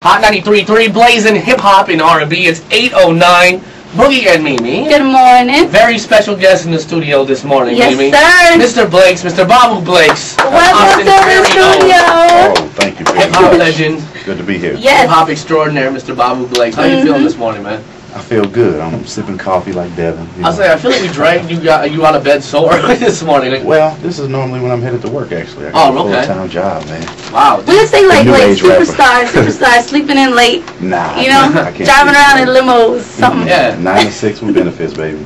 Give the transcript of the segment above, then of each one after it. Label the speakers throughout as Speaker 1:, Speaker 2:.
Speaker 1: Hot 93.3, blazing hip-hop and R&B. It's 8:09. Boogie and Mimi.
Speaker 2: Good morning.
Speaker 1: Very special guest in the studio this morning,
Speaker 2: yes,
Speaker 1: Mimi.
Speaker 2: Sir.
Speaker 1: Mr. Blakes, Mr. Babu Blakes.
Speaker 2: Welcome to the studio.
Speaker 3: Oh, thank you very much.
Speaker 1: Hip-hop legend.
Speaker 3: Good to be here.
Speaker 2: Yes.
Speaker 1: Hip-hop extraordinaire, Mr. Babu Blakes. How you feeling this morning, man?
Speaker 3: I feel good. I'm sipping coffee like Devin.
Speaker 1: I feel like we dragged you out of bed so early this morning.
Speaker 3: Well, this is normally when I'm headed to work, actually. I got a full-time job, man.
Speaker 1: Wow.
Speaker 2: We would say like superstars sleeping in late.
Speaker 3: Nah.
Speaker 2: You know, driving around in limos, something.
Speaker 1: Yeah.
Speaker 3: 9 to 6 with benefits, baby.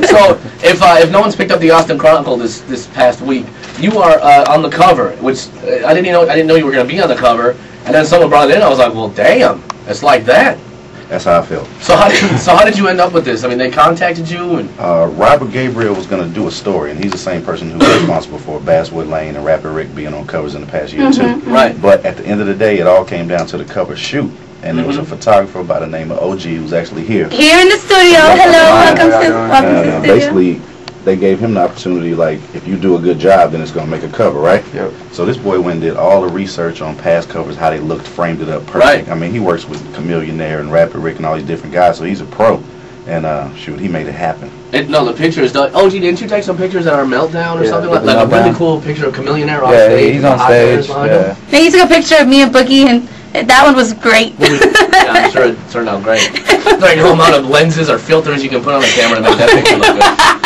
Speaker 1: So, if no one's picked up the Austin Chronicle this past week, you are on the cover, which I didn't know you were going to be on the cover. And then someone brought it in. I was like, well, damn, it's like that.
Speaker 3: That's how I felt.
Speaker 1: So how did you end up with this? I mean, they contacted you and
Speaker 3: Robert Gabriel was going to do a story, and he's the same person who was responsible for Basswood Lane and Rapper Rick being on covers in the past year too.
Speaker 1: Right.
Speaker 3: But at the end of the day, it all came down to the cover shoot, and there was a photographer by the name of OG who's actually here.
Speaker 2: Here in the studio. Hello, welcome to the studio.
Speaker 3: Basically, they gave him the opportunity, like, if you do a good job, then it's going to make a cover, right?
Speaker 1: Yep.
Speaker 3: So this boy went and did all the research on past covers, how they looked, framed it up perfect.
Speaker 1: Right.
Speaker 3: I mean, he works with Chameleonaire and Rapper Rick and all these different guys, so he's a pro. And, shoot, he made it happen.
Speaker 1: No, the pictures. OG, didn't you take some pictures at our meltdown or something like that? Like a really cool picture of Chameleonaire on stage.
Speaker 4: Yeah, he's on stage. Yeah.
Speaker 2: Then he took a picture of me and Boogie, and that one was great.
Speaker 1: Yeah, I'm sure it turned out great. There's no amount of lenses or filters you can put on the camera to make that picture look good.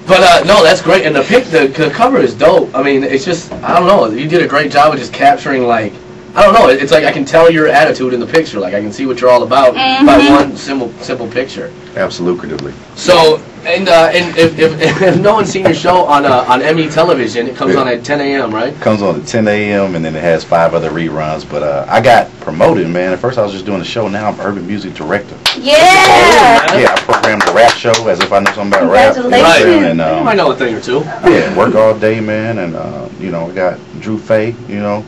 Speaker 1: But no, that's great, and the cover is dope. I mean, it's just, I don't know, you did a great job of just capturing, like, I don't know, it's like I can tell your attitude in the picture, like I can see what you're all about by one simple picture.
Speaker 3: Absolutely.
Speaker 1: So, and if no one's seen your show on Emmy Television, it comes on at 10 a.m., right?
Speaker 3: Comes on at 10 a.m. and then it has 5 other reruns. But I got promoted, man. At first I was just doing a show. Now I'm urban music director.
Speaker 2: Yeah.
Speaker 3: Yeah, I programmed a rap show as if I know something about rap.
Speaker 2: Congratulations.
Speaker 1: Right.
Speaker 3: And,
Speaker 1: you might know a thing or two.
Speaker 3: Yeah, work all day, man. And, you know, I got Drew Faye, you know,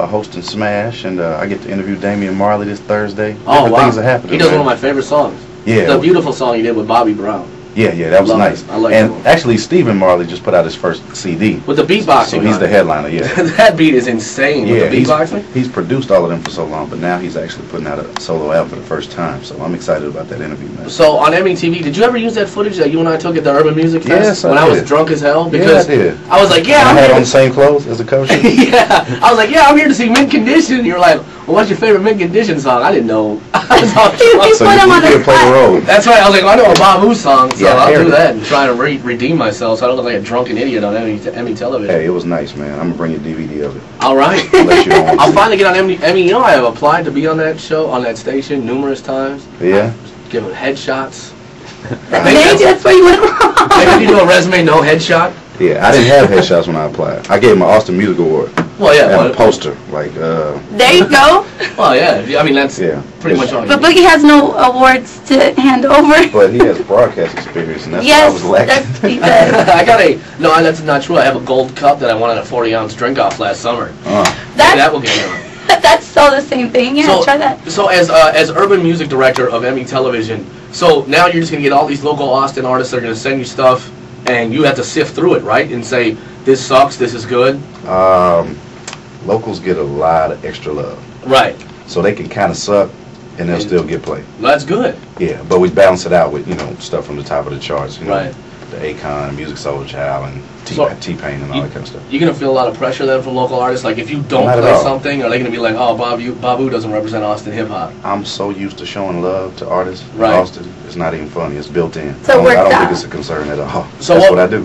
Speaker 3: hosting Smash. And I get to interview Damian Marley this Thursday.
Speaker 1: Oh, wow.
Speaker 3: Things are happening.
Speaker 1: He does
Speaker 3: man.
Speaker 1: one of my favorite songs.
Speaker 3: Yeah.
Speaker 1: The beautiful song he did with Bobby Brown.
Speaker 3: Yeah, that was nice.
Speaker 1: I like
Speaker 3: and
Speaker 1: that one.
Speaker 3: Actually, Stephen Marley just put out his first CD.
Speaker 1: With the beatboxing.
Speaker 3: So he's the headliner, yeah.
Speaker 1: That beat is insane with the beatboxing.
Speaker 3: He's produced all of them for so long, but now he's actually putting out a solo album for the first time. So I'm excited about that interview, man.
Speaker 1: So on Emmy TV, did you ever use that footage that you and I took at the Urban Music Fest?
Speaker 3: Yes,
Speaker 1: when I was drunk as hell? Because
Speaker 3: I did.
Speaker 1: I was like, yeah.
Speaker 3: I had on the same clothes as the coach.
Speaker 1: Yeah. I was like, yeah, I'm here to see Mint Condition. And you were like, well, what's your favorite Mint Condition song? I didn't know.
Speaker 3: So you play the role.
Speaker 1: That's right. I was like, well, I know a Babu song, so
Speaker 3: yeah,
Speaker 1: I'll do that and try to redeem myself so I don't look like a drunken idiot on Emmy Television.
Speaker 3: Hey, it was nice, man. I'm going to bring you a DVD of it.
Speaker 1: All right.
Speaker 3: Unless you don't want to
Speaker 1: I'll
Speaker 3: see
Speaker 1: finally get on Emmy. You know, I have applied to be on that show, on that station, numerous times.
Speaker 3: Yeah?
Speaker 1: Given headshots.
Speaker 2: Maybe that's where you went wrong.
Speaker 1: Maybe if you do a resume, no headshot.
Speaker 3: Yeah, I didn't have headshots when I applied. I gave him an Austin Music Award.
Speaker 1: Well, yeah.
Speaker 3: And a poster, like,
Speaker 2: There you go.
Speaker 1: Well, yeah. I mean, that's pretty much all.
Speaker 2: But Boogie has no awards to hand over.
Speaker 3: But he has broadcast experience, and that's what I was lacking.
Speaker 1: I got no, that's not true. I have a gold cup that I won at a 40-ounce drink-off last summer. That will get me on.
Speaker 2: That's so the same thing. Yeah, try that.
Speaker 1: So as urban music director of Emmy Television, so now you're just going to get all these local Austin artists that are going to send you stuff, and you have to sift through it, right? And say, this sucks, this is good.
Speaker 3: Locals get a lot of extra love.
Speaker 1: Right.
Speaker 3: So they can kind of suck, and they'll still get played.
Speaker 1: That's good.
Speaker 3: Yeah, but we balance it out with, you know, stuff from the top of the charts. You know,
Speaker 1: right.
Speaker 3: The Akon, Music Soul Child, and T-Pain and all that kind of stuff.
Speaker 1: You're going to feel a lot of pressure then from local artists? Like, if you don't play something, are they going to be like, oh, Babu doesn't represent Austin hip-hop?
Speaker 3: I'm so used to showing love to artists in Austin, it's not even funny. It's built in.
Speaker 2: So
Speaker 3: I don't think it's a concern at all.
Speaker 1: So
Speaker 3: that's what I do.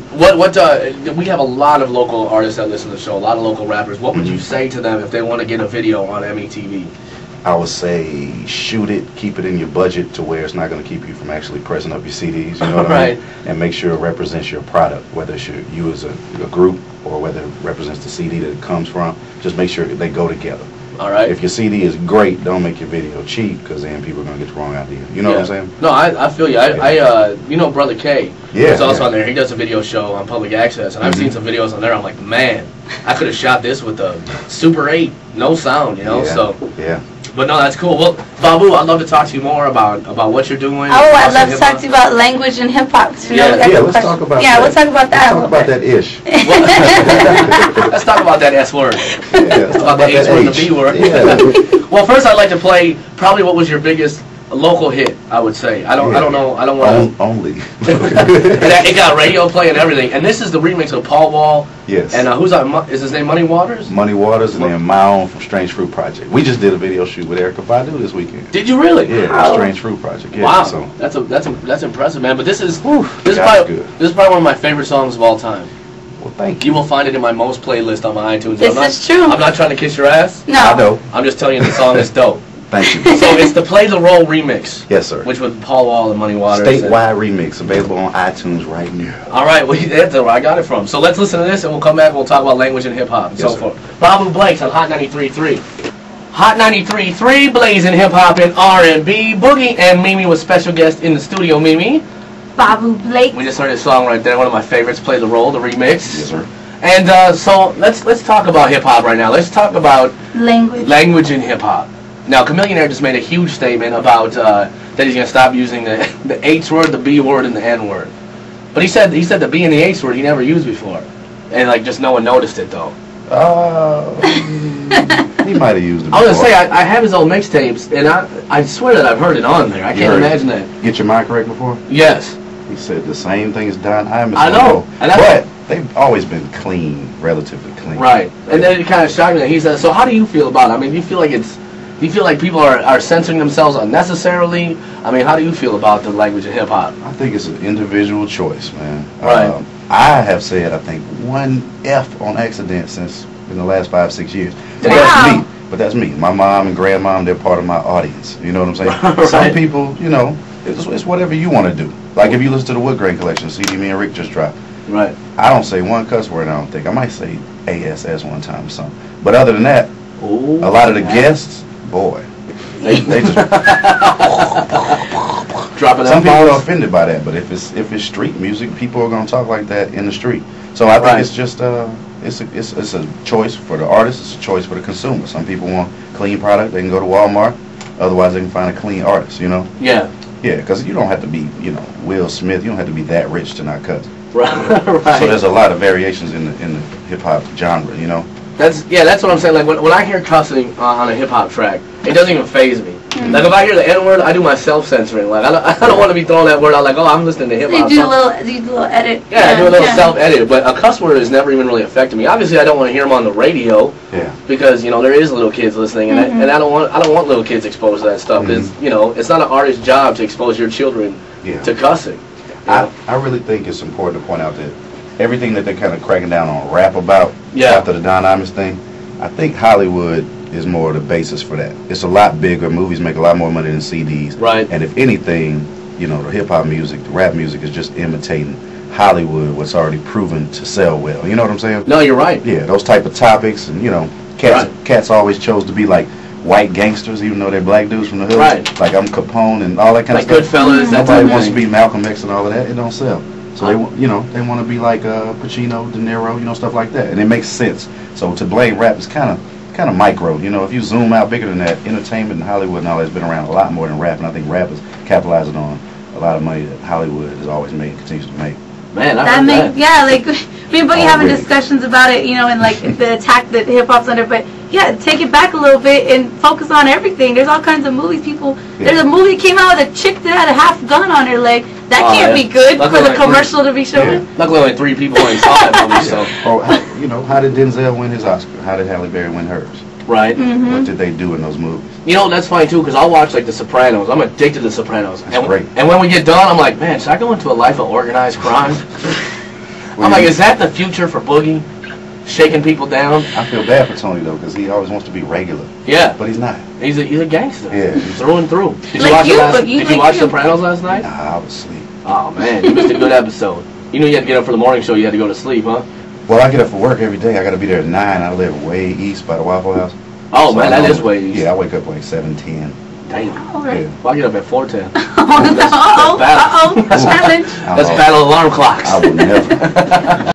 Speaker 1: We have a lot of local artists that listen to the show, a lot of local rappers. What would you say to them if they want to get a video on Emmy TV?
Speaker 3: I would say shoot it, keep it in your budget to where it's not going to keep you from actually pressing up your CDs, you know what I mean? And make sure it represents your product, whether it's you as a group or whether it represents the CD that it comes from. Just make sure they go together.
Speaker 1: All right.
Speaker 3: If your CD is great, don't make your video cheap, because then people are going to get the wrong idea. You know what I'm saying?
Speaker 1: No, I feel you. You know Brother K. He's also on there. He does a video show on Public Access, and I've seen some videos on there. I'm like, man, I could have shot this with a Super 8, no sound, you know?
Speaker 3: Yeah.
Speaker 1: But no, that's cool. Well, Babu, I'd love to talk to you more about what you're doing.
Speaker 2: Oh, I'd love to talk to you about language and hip hop.
Speaker 3: Let's talk about that.
Speaker 2: We'll talk about that.
Speaker 3: Let's talk about that ish.
Speaker 1: Let's talk about that S word.
Speaker 3: Yeah,
Speaker 1: let's talk about the H word and the B word.
Speaker 3: Yeah.
Speaker 1: Well, first I'd like to play probably what was your biggest local hit, I would say. I don't know. I don't want to.
Speaker 3: Only.
Speaker 1: It got radio play and everything. And this is the remix of Paul Wall.
Speaker 3: Yes.
Speaker 1: And who's that? Is his name Money Waters?
Speaker 3: Money Waters and then My Own from Strange Fruit Project. We just did a video shoot with Erykah Badu this weekend.
Speaker 1: Did you really?
Speaker 3: Yeah, Strange Fruit Project. Yeah,
Speaker 1: wow.
Speaker 3: So.
Speaker 1: That's impressive, man. But this is
Speaker 3: good.
Speaker 1: This is probably one of my favorite songs of all time.
Speaker 3: Well, thank you.
Speaker 1: You will find it in my most playlist on my iTunes.
Speaker 2: This is true.
Speaker 1: I'm not trying to kiss your ass.
Speaker 2: No.
Speaker 3: I know.
Speaker 1: I'm just telling you the song is dope.
Speaker 3: Thank you.
Speaker 1: So it's the Play the Role remix.
Speaker 3: Yes, sir.
Speaker 1: Which with Paul Wall and Money Waters.
Speaker 3: Statewide remix available on iTunes right now.
Speaker 1: All right, well, that's where I got it from. So let's listen to this, and we'll come back and we'll talk about language and hip-hop and so forth. Babu Blake's on Hot 93.3. Hot 93.3, blazing hip-hop and R&B. Boogie and Mimi with special guest in the studio, Mimi.
Speaker 2: Babu Blake.
Speaker 1: We just heard this song right there, one of my favorites, Play the Role, the remix.
Speaker 3: Yes, sir.
Speaker 1: And so let's talk about hip-hop right now. Let's talk about language and hip-hop. Now, Chameleonaire just made a huge statement about that he's going to stop using the H word, the B word, and the N word. But he said the B and the H word he never used before, and like just no one noticed it though.
Speaker 3: He might have used it before.
Speaker 1: I was gonna say I have his old mixtapes, and I swear that I've heard it on there. I can't imagine that.
Speaker 3: Get your mind correct before?
Speaker 1: Yes.
Speaker 3: He said the same thing as Don Imus.
Speaker 1: I know,
Speaker 3: but they've always been clean, relatively clean.
Speaker 1: Right, and then it kind of shocked me that he said. So how do you feel about it? I mean, do you feel like people are censoring themselves unnecessarily? I mean, how do you feel about the language of hip-hop?
Speaker 3: I think it's an individual choice, man.
Speaker 1: Right.
Speaker 3: I have said, I think, one F on accident since in the last 5-6 years. But
Speaker 2: wow.
Speaker 3: That's me. But that's me. My mom and grandmom, they're part of my audience. You know what I'm saying?
Speaker 1: Right.
Speaker 3: Some people, you know, it's whatever you want to do. Like if you listen to the Wood Grain Collection, CD me and Rick just dropped.
Speaker 1: Right.
Speaker 3: I don't say one cuss word, I don't think. I might say ASS one time or something. But other than that,
Speaker 1: ooh,
Speaker 3: a lot of the guests, boy, they just
Speaker 1: dropping.
Speaker 3: Some people are offended by that, but if it's street music, people are gonna talk like that in the street. So I think it's just it's a choice for the artist. It's a choice for the consumer. Some people want clean product, they can go to Walmart. Otherwise, they can find a clean artist. You know.
Speaker 1: Yeah.
Speaker 3: Yeah, because you don't have to be, you know, Will Smith. You don't have to be that rich to not cuss.
Speaker 1: Right.
Speaker 3: So there's a lot of variations in the hip hop genre. You know.
Speaker 1: That's what I'm saying. Like when I hear cussing on a hip hop track, it doesn't even faze me. Mm-hmm. Like if I hear the N word, I do my self censoring. Like I don't want to be throwing that word out. Like, oh, I'm listening to hip hop.
Speaker 2: You do a little edit.
Speaker 1: Yeah, I do a little self edit. But a cuss word has never even really affected me. Obviously, I don't want to hear them on the radio.
Speaker 3: Yeah. Because
Speaker 1: you know there is little kids listening, and I don't want little kids exposed to that stuff. Because you know it's not an artist's job to expose your children to cussing.
Speaker 3: I really think it's important to point out that everything that they're kind of cracking down on rap about after the Don Imus thing, I think Hollywood is more the basis for that. It's a lot bigger. Movies make a lot more money than CDs.
Speaker 1: Right.
Speaker 3: And if anything, you know, the hip-hop music, the rap music is just imitating Hollywood, what's already proven to sell well. You know what I'm saying?
Speaker 1: No, you're right.
Speaker 3: Yeah, those type of topics, and, you know, cats always chose to be like white gangsters, even though they're black dudes from the hood. Right. Like I'm Capone and all that kind of stuff.
Speaker 1: Like Goodfellas.
Speaker 3: Nobody wants to be Malcolm X and all of that. It don't sell. So they want to be like Pacino, De Niro, you know, stuff like that, and it makes sense. So to blame rap is kind of micro. You know, if you zoom out bigger than that, entertainment in Hollywood and all that's been around a lot more than rap, and I think rap is capitalizing on a lot of money that Hollywood has always made and continues to make.
Speaker 1: Man,
Speaker 2: yeah, like me and Boogie having discussions about it, you know, and like the attack that hip hop's under, but yeah, take it back a little bit and focus on everything. There's all kinds of movies. There's a movie that came out with a chick that had a half gun on her leg. That can't be good for the commercial to be shown.
Speaker 1: Yeah. Luckily, only 3 people only saw that movie. So,
Speaker 3: you know, how did Denzel win his Oscar? How did Halle Berry win hers?
Speaker 1: Right.
Speaker 2: Mm-hmm.
Speaker 3: What did they do in those movies?
Speaker 1: You know, that's funny too, because I'll watch like The Sopranos. I'm addicted to The Sopranos.
Speaker 3: That's great.
Speaker 1: And when we get done, I'm like, man, should I go into a life of organized crime? I'm like, is that the future for Boogie? Shaking people down?
Speaker 3: I feel bad for Tony though, because he always wants to be regular.
Speaker 1: Yeah.
Speaker 3: But he's not.
Speaker 1: He's a gangster.
Speaker 3: Yeah.
Speaker 1: Through and through. Did you watch Sopranos last night?
Speaker 3: Nah, I was asleep.
Speaker 1: Oh man, you missed a good episode. You knew you had to get up for the morning show. You had to go to sleep, huh?
Speaker 3: Well, I get up for work every day. I got to be there at 9. I live way east by the Waffle House.
Speaker 1: Oh, so man, that is way east.
Speaker 3: Yeah, I wake up like 7:10.
Speaker 1: Damn.
Speaker 2: Okay.
Speaker 3: Yeah.
Speaker 1: Well, I get up at 4:10.
Speaker 2: Challenge.
Speaker 1: Let's battle alarm clocks.
Speaker 3: I will never.